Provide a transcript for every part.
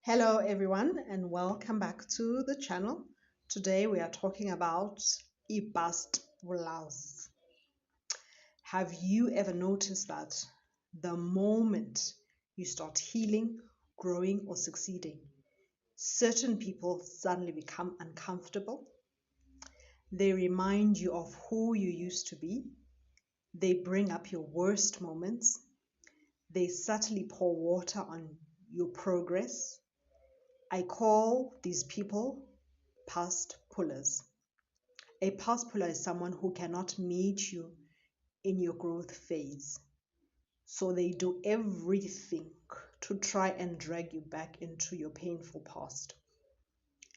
Hello everyone and welcome back to the channel. Today we are talking about past blouse. Have you ever noticed that the moment you start healing, growing or succeeding, certain people suddenly become uncomfortable? They remind you of who you used to be. They bring up your worst moments. They subtly pour water on your progress. I call these people past pullers. A past puller is someone who cannot meet you in your growth phase. So they do everything to try and drag you back into your painful past.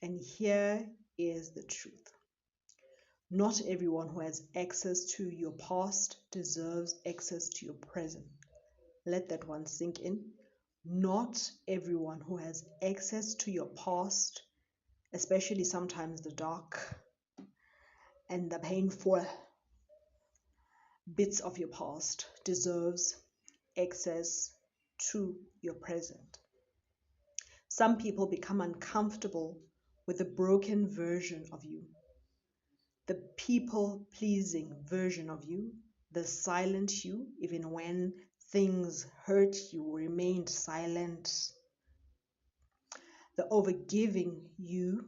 And here is the truth. Not everyone who has access to your past deserves access to your present. Let that one sink in. Not everyone who has access to your past, especially sometimes the dark and the painful bits of your past, deserves access to your present. Some people become uncomfortable with the broken version of you, the people-pleasing version of you, the silent you, even when things hurt you, remained silent, the overgiving you,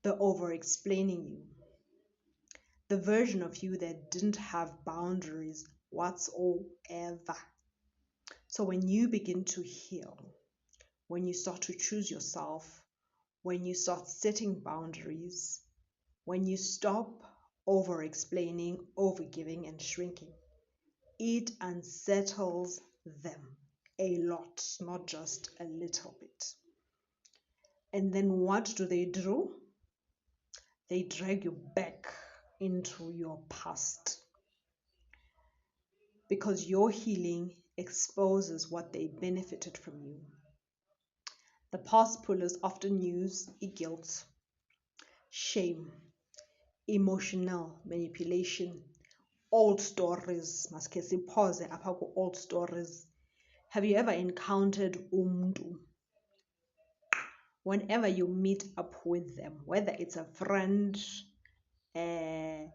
the over-explaining you, the version of you that didn't have boundaries whatsoever. So when you begin to heal, when you start to choose yourself, when you start setting boundaries, when you stop over-explaining, over-giving and shrinking, it unsettles them a lot, not just a little bit. And then what do? They drag you back into your past, because your healing exposes what they benefited from you. The past pullers often use guilt, shame, emotional manipulation, old stories. Maske siphoze apha ku-old stories. Have you ever encountered umntu? Whenever you meet up with them, whether it's a friend, a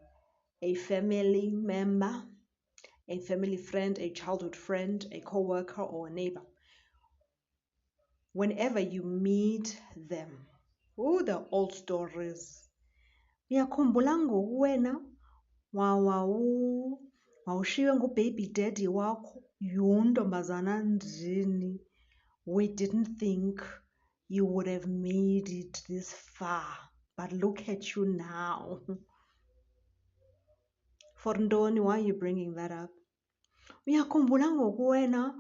family member, a family friend, a childhood friend, a co-worker or a neighbor, whenever you meet them, the old stories. Uyakhumbula ngoku wena wawushiywe ngubaby daddy wakho, ntombazana ndini. We didn't think you would have made it this far, but look at you now. For ntoni, why are you bringing that up? Uyakhumbula ngoku wena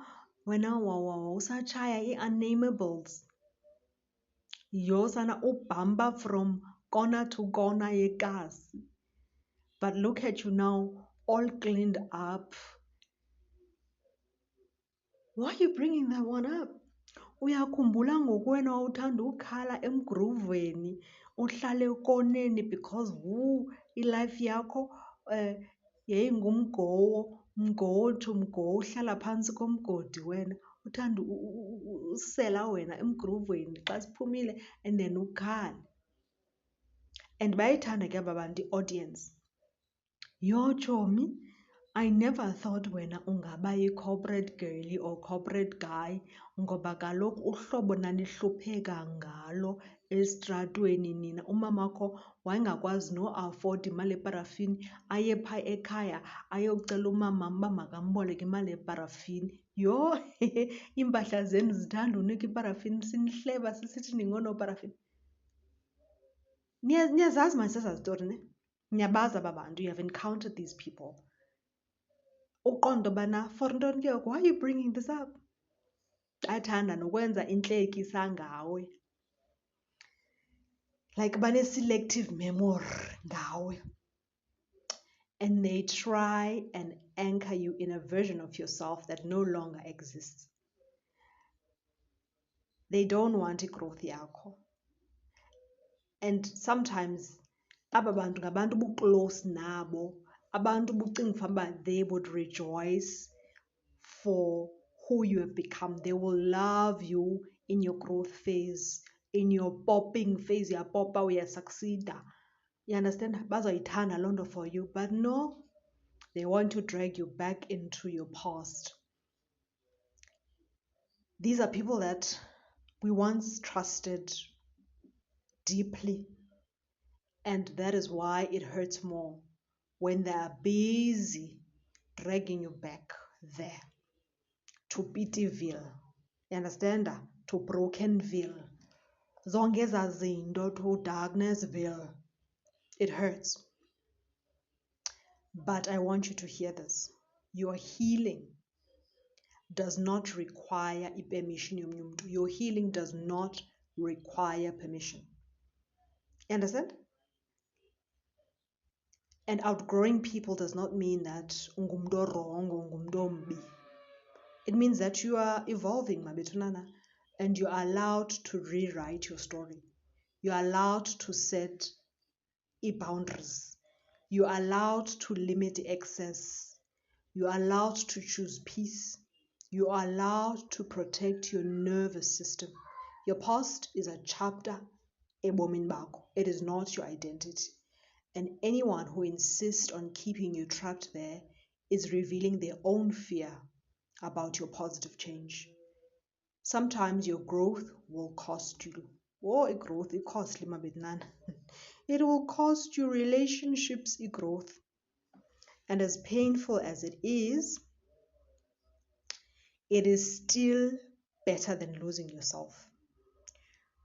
usatshaya i-unnamables, yosana ubhampa from corner to corner yekasi, but look at you now, all cleaned up. Why are you bringing that one up? Uyakhumbula ngoku wena wawuthanda ukhala emgruveni, uhlale ekoneni because ilife yakho yayingumgowo, mgowo uhlala phantsi komgodi wena. Uthanda usela wena emgruveni xa siphumile and then ukhale. And bayayithanda ke aba bantu i-audience. Yho tshomi, I never thought wena ungaba yi-corporate girl or corporate guy, ngoba kaloku uhlobo nanihlupheka ngalo esitratweni nina, umamakho wayengakwazi no-afford imali yeparafini, aye phaa ekhaya ayocela umama uba makamboleke imali yeparafini. Yho, iimpahla zenu zithanda unika iparafini, sinihleba sisithi ningonooparafini. Niyazazi mayesaza zitori ne? Niyabazi aba bantu, you have encountered these people. Uqonda bana for ntoni ke, why are you bringing this up? Bathanda nokwenza intlekisa ngawe, like bane-selective memory ngawe, and they try and anchor you in a version of yourself that no longer exists. They don't want igrowth yakho. And sometimes aba bantu ngabantu buclose nabo, abantu bucinga uba they would rejoice for who you have become. They will love you in your growth phase, in your popping phase, uyapopa, uyasucceeda. You understand? Bazoyithanda loo nto for you, but no, they want to drag you back into your past. These are people that we once trusted deeply, and that is why it hurts more when they are busy dragging you back there to Pityville. You understand? To Brokenville. Zonke ezaa zinto, to Darknessville. It hurts. But I want you to hear this. Your healing does not require permission yomnye umuntu. Your healing does not require permission. You understand? And outgrowing people does not mean that ungumntu orongo, ungumntu ombi. It means that you are evolving, mabethunana, and you are allowed to rewrite your story. You are allowed to set boundaries. You are allowed to limit excess. You are allowed to choose peace. You are allowed to protect your nervous system. Your past is a chapter ebomini bakho. It is not your identity. And anyone who insists on keeping you trapped there is revealing their own fear about your positive change. Sometimes your growth will cost you. Oh, growth, it costly, mabetnan. It will cost you relationships, growth. And as painful as it is still better than losing yourself.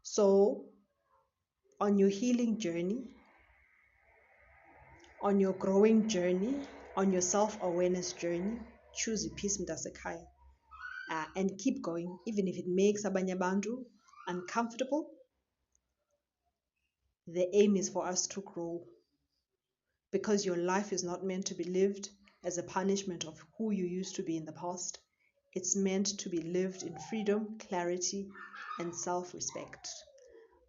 So, on your healing journey, on your growing journey, on your self-awareness journey, choose peace mntasekhaya, and keep going, even if it makes abanye abantu uncomfortable. The aim is for us to grow, because your life is not meant to be lived as a punishment of who you used to be in the past. It's meant to be lived in freedom, clarity, and self-respect.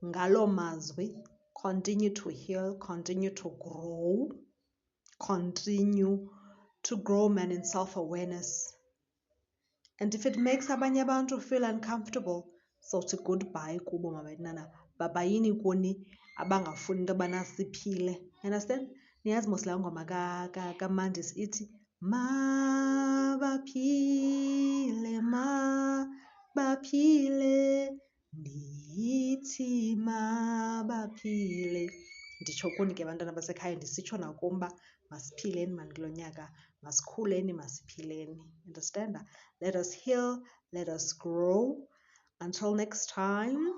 Ngalo mazwi, continue to heal, continue to grow, continue to grow, man, in self-awareness. And if it makes abanye abantu feel uncomfortable, so it's a goodbye kubo mabetnana. Babayini kuni abangafuni into yobana siphile. Understand? Niyazi mos laa ngoma kaMandisi ithi mabaphile, mabaphile, ndithi mabaphile. Nditsho kuni ke bantwana basekhaya, ndisitsho nakum uba masiphileni mani kulo nyaka, masikhuleni, masiphileni. Understand? Let us heal, let us grow. Until next time,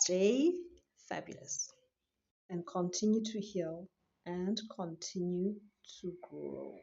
stay fabulous and continue to heal and continue to grow.